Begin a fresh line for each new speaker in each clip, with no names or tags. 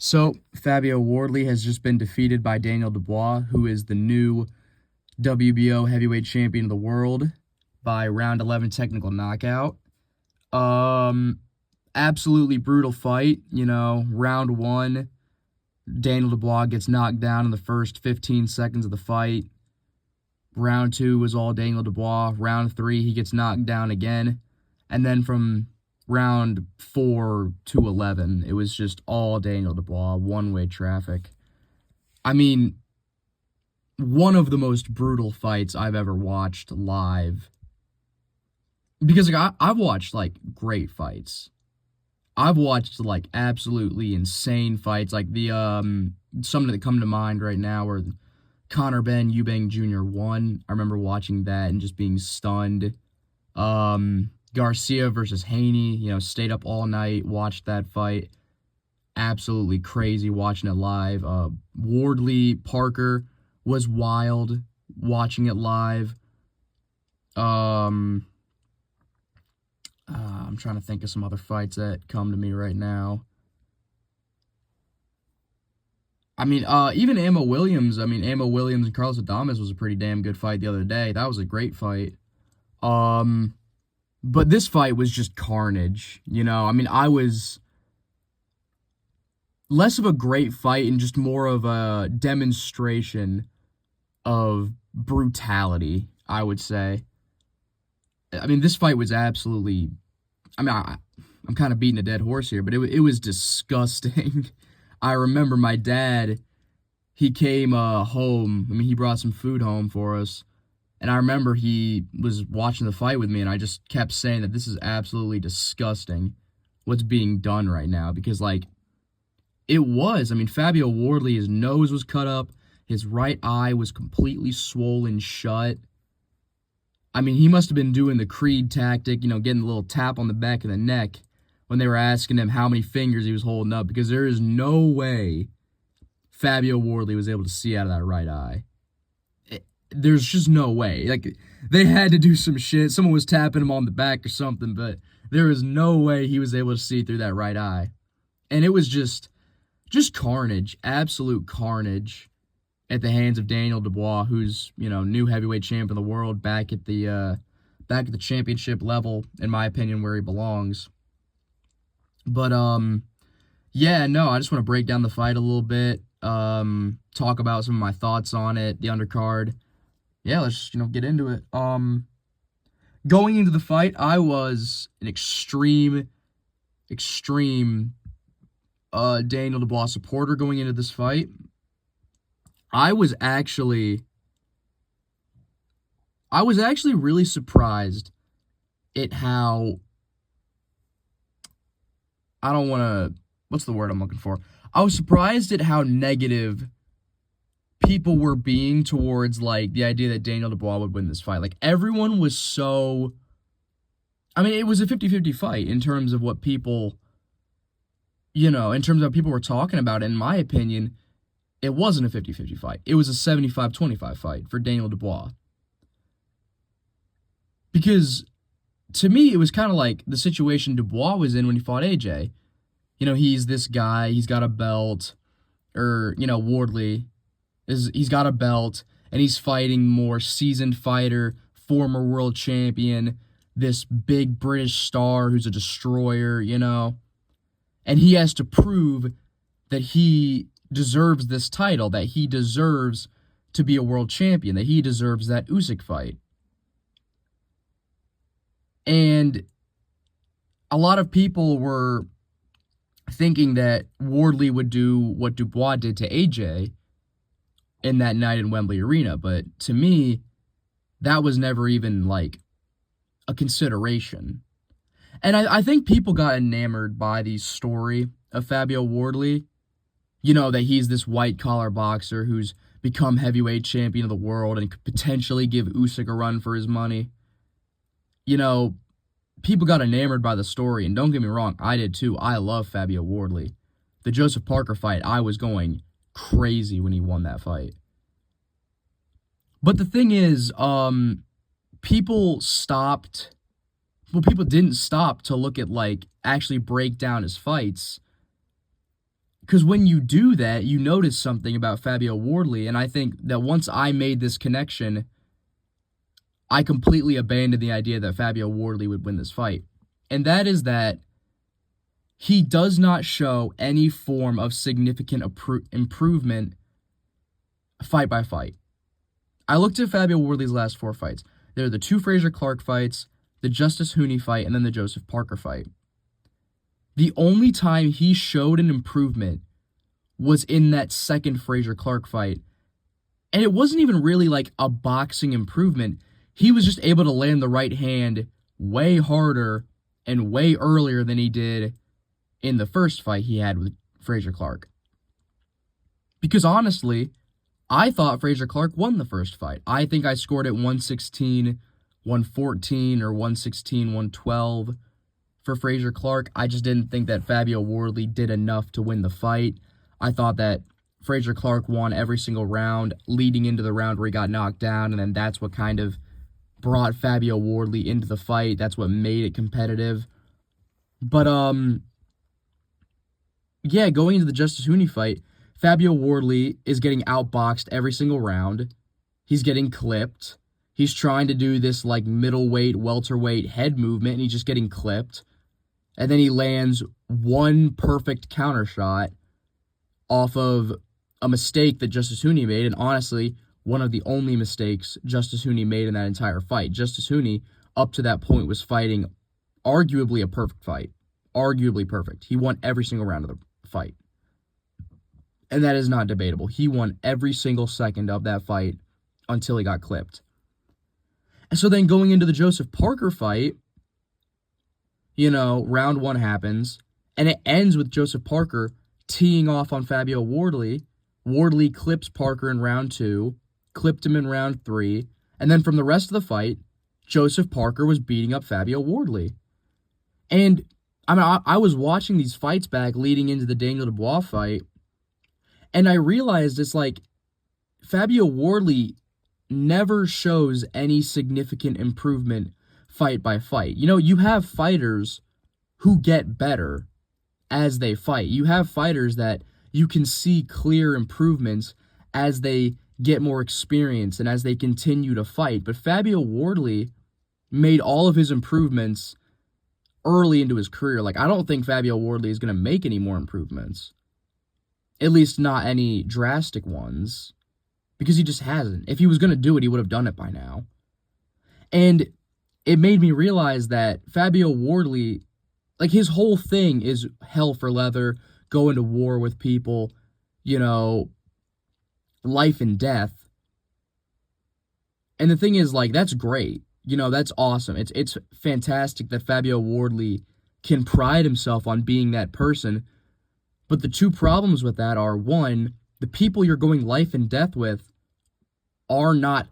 So, Fabio Wardley has just been defeated by Daniel Dubois, who is the new WBO heavyweight champion of the world, by round 11 technical knockout. Um, Absolutely brutal fight. Round one, Daniel Dubois gets knocked down in the first 15 seconds of the fight. Round two was all Daniel Dubois. Round three, he gets knocked down again. And then from round 4 to 11, it was just all Daniel Dubois, one-way traffic. I mean, one of the most brutal fights I've ever watched live. Because I've watched, great fights. I've watched, absolutely insane fights. Like, some that come to mind right now are Conor Ben Eubank Jr. 1. I remember watching that and just being stunned. Garcia versus Haney, stayed up all night, watched that fight. Absolutely crazy watching it live. Wardley Parker was wild watching it live. I'm trying to think of some other fights that come to me right now. I mean, even Ammo Williams. I mean, Ammo Williams and Carlos Adames was a pretty damn good fight the other day. That was a great fight. But this fight was just carnage. I mean, I was less of a great fight and just more of a demonstration of brutality, I would say. I mean, this fight was absolutely. I mean, I'm kind of beating a dead horse here, but it was disgusting. I remember my dad. He came home. I mean, he brought some food home for us, and I remember he was watching the fight with me, and I just kept saying that this is absolutely disgusting, what's being done right now, because it was. I mean, Fabio Wardley, his nose was cut up, his right eye was completely swollen shut. I mean, he must have been doing the Creed tactic, getting a little tap on the back of the neck when they were asking him how many fingers he was holding up, because there is no way Fabio Wardley was able to see out of that right eye. There's just no way. They had to do some shit. Someone was tapping him on the back or something, but there is no way he was able to see through that right eye. And it was just carnage, absolute carnage at the hands of Daniel Dubois, who's, new heavyweight champ of the world, back at the championship level, in my opinion, where he belongs. But yeah, no, I just want to break down the fight a little bit, talk about some of my thoughts on it, the undercard. Yeah, let's get into it. Going into the fight, I was an extreme Daniel Dubois supporter going into this fight. I was actually really surprised at how, I don't want to, what's the word I'm looking for? I was surprised at how negative people were being towards, the idea that Daniel Dubois would win this fight. Everyone was so, I mean, it was a 50-50 fight in terms of what people, in terms of what people were talking about. In my opinion, it wasn't a 50-50 fight. It was a 75-25 fight for Daniel Dubois. Because, to me, it was kind of like the situation Dubois was in when he fought AJ. He's this guy, he's got a belt, or, Wardley, he's got a belt, and he's fighting more seasoned fighter, former world champion, this big British star who's a destroyer, and he has to prove that he deserves this title, that he deserves to be a world champion, that he deserves that Usyk fight. And a lot of people were thinking that Wardley would do what Dubois did to AJ in that night in Wembley Arena, but to me, that was never even, a consideration. And I think people got enamored by the story of Fabio Wardley, that he's this white-collar boxer who's become heavyweight champion of the world and could potentially give Usyk a run for his money. People got enamored by the story, and don't get me wrong, I did too. I love Fabio Wardley. The Joseph Parker fight, I was going crazy when he won that fight. But the thing is, people didn't stop to look at, actually break down his fights, Because when you do that, you notice something about Fabio Wardley, and I think that once I made this connection, I completely abandoned the idea that Fabio Wardley would win this fight. And that is that he does not show any form of significant improvement fight by fight. I looked at Fabio Wardley's last 4 fights. They're the 2 Frazier Clark fights, the Justice Hooney fight, and then the Joseph Parker fight. The only time he showed an improvement was in that second Frazier Clark fight. And it wasn't even really like a boxing improvement. He was just able to land the right hand way harder and way earlier than he did in the first fight he had with Frazier Clark. Because honestly, I thought Frazier Clark won the first fight. I think I scored it 116, 114, or 116, 112 for Frazier Clark. I just didn't think that Fabio Wardley did enough to win the fight. I thought that Frazier Clark won every single round leading into the round where he got knocked down, and then that's what kind of brought Fabio Wardley into the fight. That's what made it competitive. But, yeah, going into the Justice Hooney fight, Fabio Wardley is getting outboxed every single round. He's getting clipped. He's trying to do this, like, middleweight, welterweight head movement, and he's just getting clipped. And then he lands one perfect counter shot off of a mistake that Justice Hooney made, and honestly, one of the only mistakes Justice Hooney made in that entire fight. Justice Hooney, up to that point, was fighting arguably a perfect fight. Arguably perfect. He won every single round of the fight. And that is not debatable. He won every single second of that fight until he got clipped. And so then going into the Joseph Parker fight, round 1 happens, and it ends with Joseph Parker teeing off on Fabio Wardley. Wardley clips Parker in round 2, clipped him in round 3, and then from the rest of the fight, Joseph Parker was beating up Fabio Wardley. And, I was watching these fights back leading into the Daniel Dubois fight, and I realized it's like Fabio Wardley never shows any significant improvement fight by fight. You have fighters who get better as they fight. You have fighters that you can see clear improvements as they get more experience and as they continue to fight. But Fabio Wardley made all of his improvements early into his career. Like, I don't think Fabio Wardley is going to make any more improvements. At least not any drastic ones. Because he just hasn't. If he was going to do it, he would have done it by now. And it made me realize that Fabio Wardley, like, his whole thing is hell for leather, go into war with people, life and death. And the thing is, like, that's great. That's awesome. It's fantastic that Fabio Wardley can pride himself on being that person. But the 2 problems with that are, 1, the people you're going life and death with are not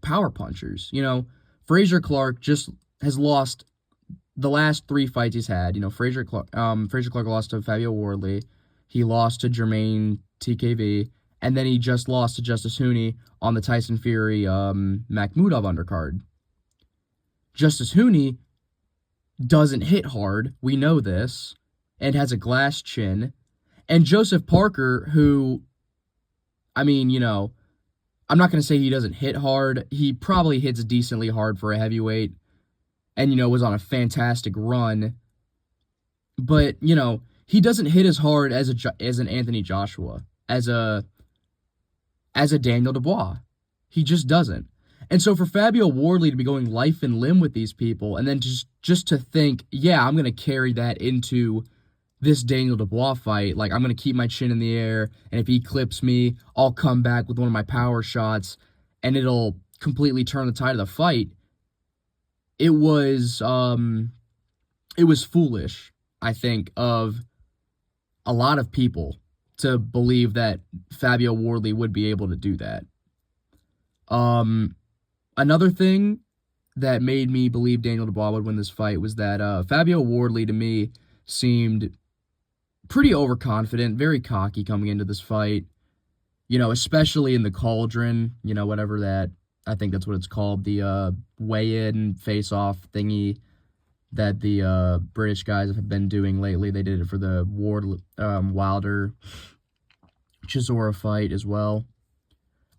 power punchers. Frazier Clark just has lost the last 3 fights he's had. Frazier Clark lost to Fabio Wardley. He lost to Jermaine TKV. And then he just lost to Justice Hooney on the Tyson Fury Makhmudov undercard. Justice Hooney doesn't hit hard. We know this. And has a glass chin. And Joseph Parker, who, I'm not going to say he doesn't hit hard. He probably hits decently hard for a heavyweight. And, was on a fantastic run. But, he doesn't hit as hard as an Anthony Joshua, as a Daniel Dubois. He just doesn't. And so for Fabio Wardley to be going life and limb with these people, and then just to think, yeah, I'm going to carry that into this Daniel Dubois fight, like, I'm going to keep my chin in the air, and if he clips me, I'll come back with one of my power shots, and it'll completely turn the tide of the fight. It was foolish, I think, of a lot of people to believe that Fabio Wardley would be able to do that. Another thing that made me believe Daniel Dubois would win this fight was that Fabio Wardley, to me, seemed pretty overconfident, very cocky coming into this fight, especially in the cauldron, whatever that, I think that's what it's called, the weigh-in, face-off thingy, that the British guys have been doing lately. They did it for the Wilder Chisora fight as well.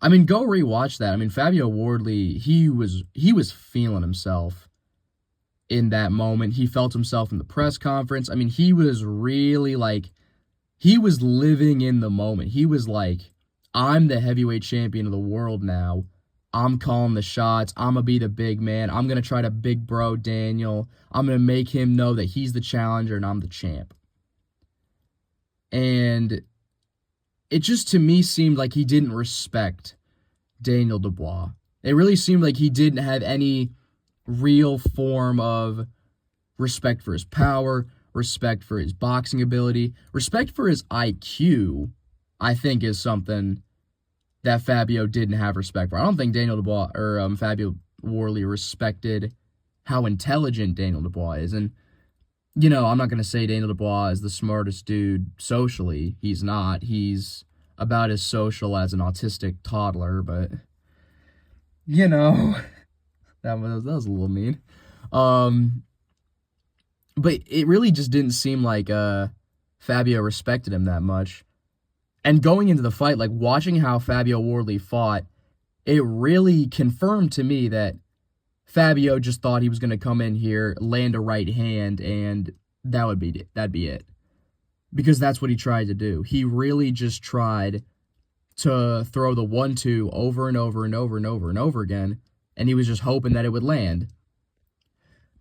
I mean, go rewatch that. I mean, Fabio Wardley, he was feeling himself in that moment. He felt himself in the press conference. I mean, he was really like, he was living in the moment. He was like, I'm the heavyweight champion of the world now. I'm calling the shots. I'm going to be the big man. I'm going to try to big bro Daniel. I'm going to make him know that he's the challenger and I'm the champ. And it just, to me, seemed like he didn't respect Daniel Dubois. It really seemed like he didn't have any real form of respect for his power, respect for his boxing ability, respect for his IQ, I think is something that Fabio didn't have respect for. I don't think Daniel Dubois or Fabio Wardley respected how intelligent Daniel Dubois is. And, you know, I'm not going to say Daniel Dubois is the smartest dude socially. He's not. He's about as social as an autistic toddler, but, you know, that was a little mean. But it really just didn't seem like Fabio respected him that much. And going into the fight, like watching how Fabio Wardley fought, it really confirmed to me that Fabio just thought he was going to come in here, land a right hand, and that'd be it. Because that's what he tried to do. He really just tried to throw the 1-2 over and over and over and over and over again, and he was just hoping that it would land.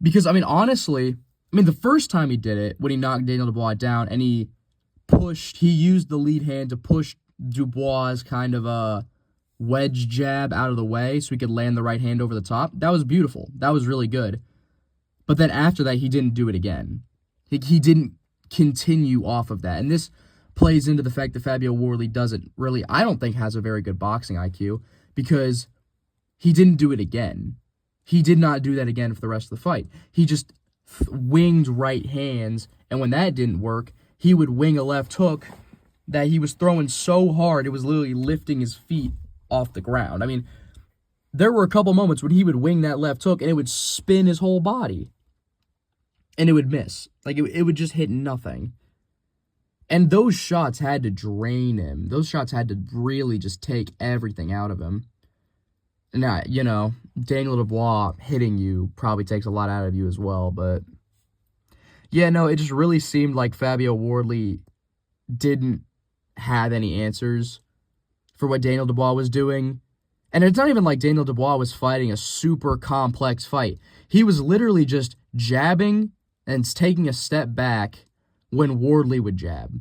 Because, I mean, honestly, the first time he did it, when he knocked Daniel Dubois down, and he used the lead hand to push Dubois' kind of a wedge jab out of the way so he could land the right hand over the top. That was beautiful. That was really good. But then after that, he didn't do it again. He didn't continue off of that. And this plays into the fact that Fabio Wardley doesn't really, I don't think, has a very good boxing IQ, because he didn't do it again. He did not do that again for the rest of the fight. He just winged right hands, and when that didn't work, he would wing a left hook that he was throwing so hard, it was literally lifting his feet off the ground. I mean, there were a couple moments when he would wing that left hook, and it would spin his whole body. And it would miss. Like, it would just hit nothing. And those shots had to drain him. Those shots had to really just take everything out of him. Now, you know, Daniel Dubois hitting you probably takes a lot out of you as well, but yeah, no, it just really seemed like Fabio Wardley didn't have any answers for what Daniel Dubois was doing. And it's not even like Daniel Dubois was fighting a super complex fight. He was literally just jabbing and taking a step back when Wardley would jab.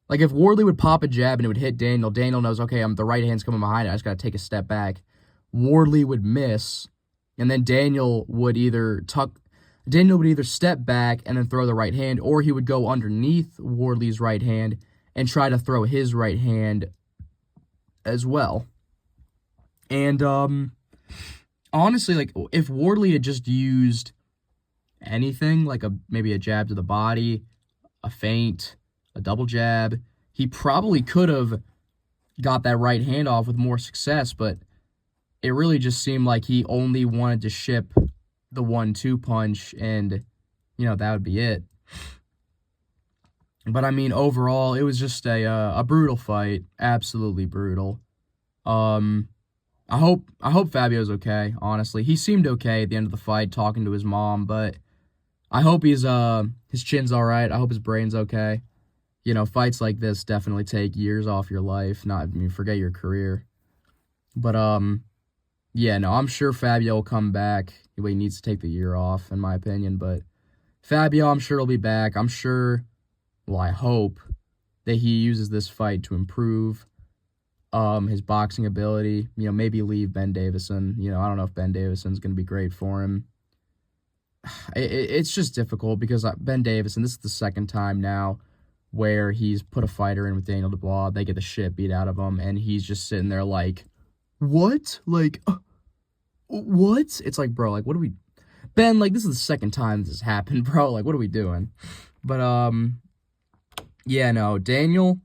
Like, if Wardley would pop a jab and it would hit Daniel, Daniel knows, okay, the right hand's coming behind it, I just got to take a step back. Wardley would miss, and then Daniel would either step back and then throw the right hand, or he would go underneath Wardley's right hand and try to throw his right hand as well. And honestly, like, if Wardley had just used anything, like maybe a jab to the body, a feint, a double jab, he probably could have got that right hand off with more success, but it really just seemed like he only wanted to ship the 1-2 punch, and, you know, that would be it. But, I mean, overall, it was just a brutal fight. Absolutely brutal. I hope Fabio's okay, honestly. He seemed okay at the end of the fight, talking to his mom, but I hope his chin's all right. I hope his brain's okay. You know, fights like this definitely take years off your life. Forget your career. But, yeah, no, I'm sure Fabio will come back. He needs to take the year off, in my opinion. But Fabio, I'm sure he'll be back. I'm sure, well, I hope that he uses this fight to improve his boxing ability. You know, maybe leave Ben Davison. You know, I don't know if Ben Davison's going to be great for him. It's just difficult because Ben Davison, this is the second time now where he's put a fighter in with Daniel Dubois. They get the shit beat out of him, and he's just sitting there like, what? Like, what? It's like, bro, like, what are we... Ben, like, this is the second time this has happened, bro. Like, what are we doing? But, yeah, no, Daniel,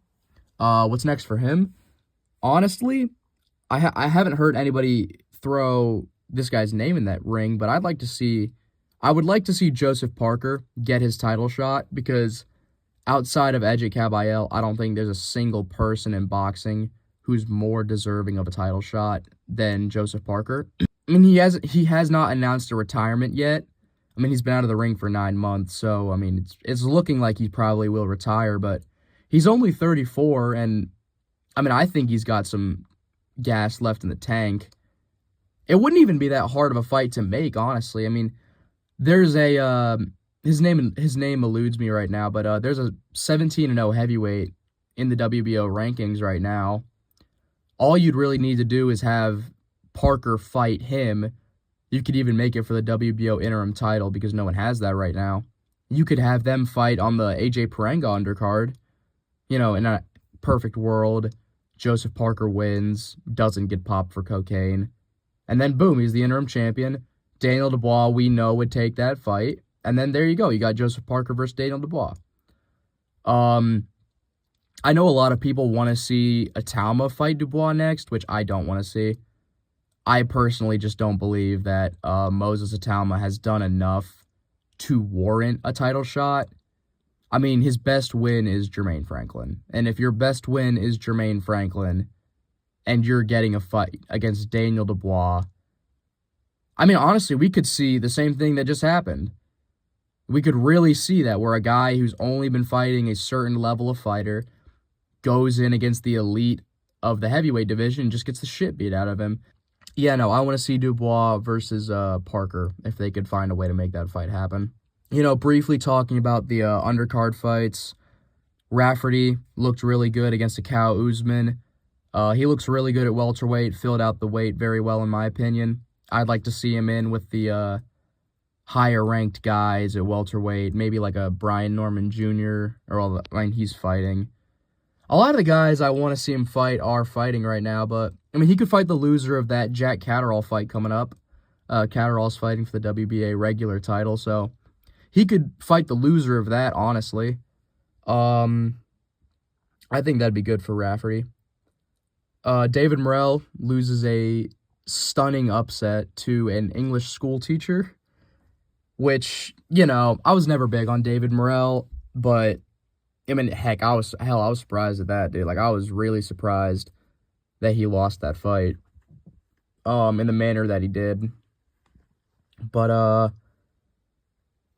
what's next for him? Honestly, I haven't heard anybody throw this guy's name in that ring, but I'd like to see I would like to see Joseph Parker get his title shot because outside of Edge Caballel, I don't think there's a single person in boxing who's more deserving of a title shot than Joseph Parker. I mean, he has not announced a retirement yet. I mean, he's been out of the ring for 9 months, so I mean, it's looking like he probably will retire, but he's only 34, and I mean, I think he's got some gas left in the tank. It wouldn't even be that hard of a fight to make, honestly. I mean, there's a his name eludes me right now, but there's a 17-0 heavyweight in the WBO rankings right now. All you'd really need to do is have Parker fight him. You could even make it for the WBO interim title because no one has that right now. You could have them fight on the AJ Perenga undercard. You know, in a perfect world, Joseph Parker wins, doesn't get popped for cocaine. And then, boom, he's the interim champion. Daniel Dubois, we know, would take that fight. And then there you go. You got Joseph Parker versus Daniel Dubois. I know a lot of people want to see Atalma fight Dubois next, which I don't want to see. I personally just don't believe that Moses Atalma has done enough to warrant a title shot. I mean, his best win is Jermaine Franklin. And if your best win is Jermaine Franklin and you're getting a fight against Daniel Dubois, I mean, honestly, we could see the same thing that just happened. We could really see that where a guy who's only been fighting a certain level of fighter goes in against the elite of the heavyweight division and just gets the shit beat out of him. Yeah, no, I want to see Dubois versus Parker if they could find a way to make that fight happen. You know, briefly talking about the undercard fights, Rafferty looked really good against Akao Usman. He looks really good at welterweight, filled out the weight very well in my opinion. I'd like to see him in with the higher-ranked guys at welterweight, maybe like a Brian Norman Jr., I mean, he's fighting. A lot of the guys I want to see him fight are fighting right now, but, I mean, he could fight the loser of that Jack Catterall fight coming up. Catterall's fighting for the WBA regular title, so he could fight the loser of that, honestly. I think that'd be good for Rafferty. David Morrell loses a stunning upset to an English school teacher, which, you know, I was never big on David Morrell, but I mean, heck, I was surprised at that, dude. Like, I was really surprised that he lost that fight, in the manner that he did. But, I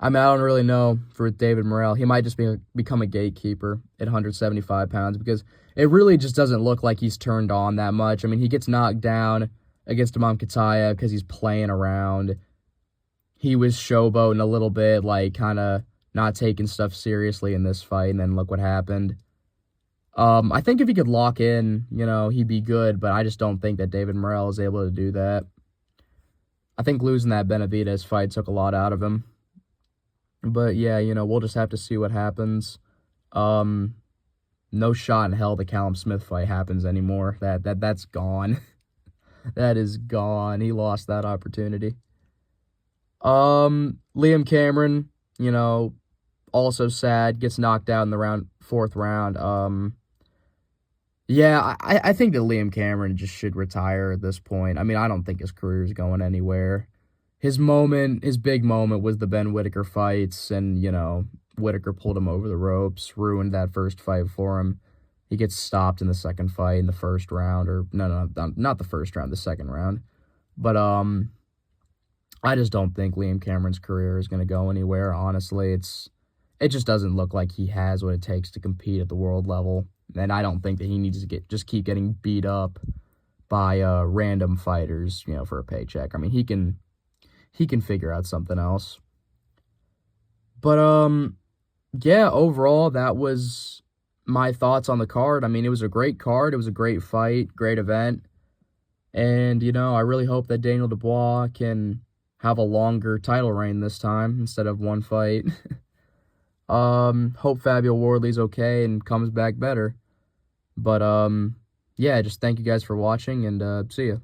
mean, I don't really know for David Morrell. He might just become a gatekeeper at 175 pounds because it really just doesn't look like he's turned on that much. I mean, he gets knocked down against Imam Katayev because he's playing around. He was showboating a little bit, like, kind of not taking stuff seriously in this fight, and then look what happened. I think if he could lock in, you know, he'd be good, but I just don't think that David Morrell is able to do that. I think losing that Benavidez fight took a lot out of him. But, yeah, you know, we'll just have to see what happens. No shot in hell the Callum Smith fight happens anymore. That's gone. That is gone. He lost that opportunity. Liam Cameron, you know, also sad, gets knocked out in the fourth round. Yeah, I think that Liam Cameron just should retire at this point. I mean, I don't think his career is going anywhere. His big moment was the Ben Whittaker fights, and, you know, Whittaker pulled him over the ropes, ruined that first fight for him. He gets stopped in the second fight in the first round, or, no, not the first round, the second round. But, I just don't think Liam Cameron's career is going to go anywhere, honestly. It just doesn't look like he has what it takes to compete at the world level. And I don't think that he needs to just keep getting beat up by random fighters, you know, for a paycheck. I mean, he can figure out something else. But yeah, overall that was my thoughts on the card. I mean, it was a great card. It was a great fight, great event. And, you know, I really hope that Daniel Dubois can have a longer title reign this time instead of one fight. Hope Fabio Wardley's okay and comes back better. But, yeah, just thank you guys for watching, and see ya.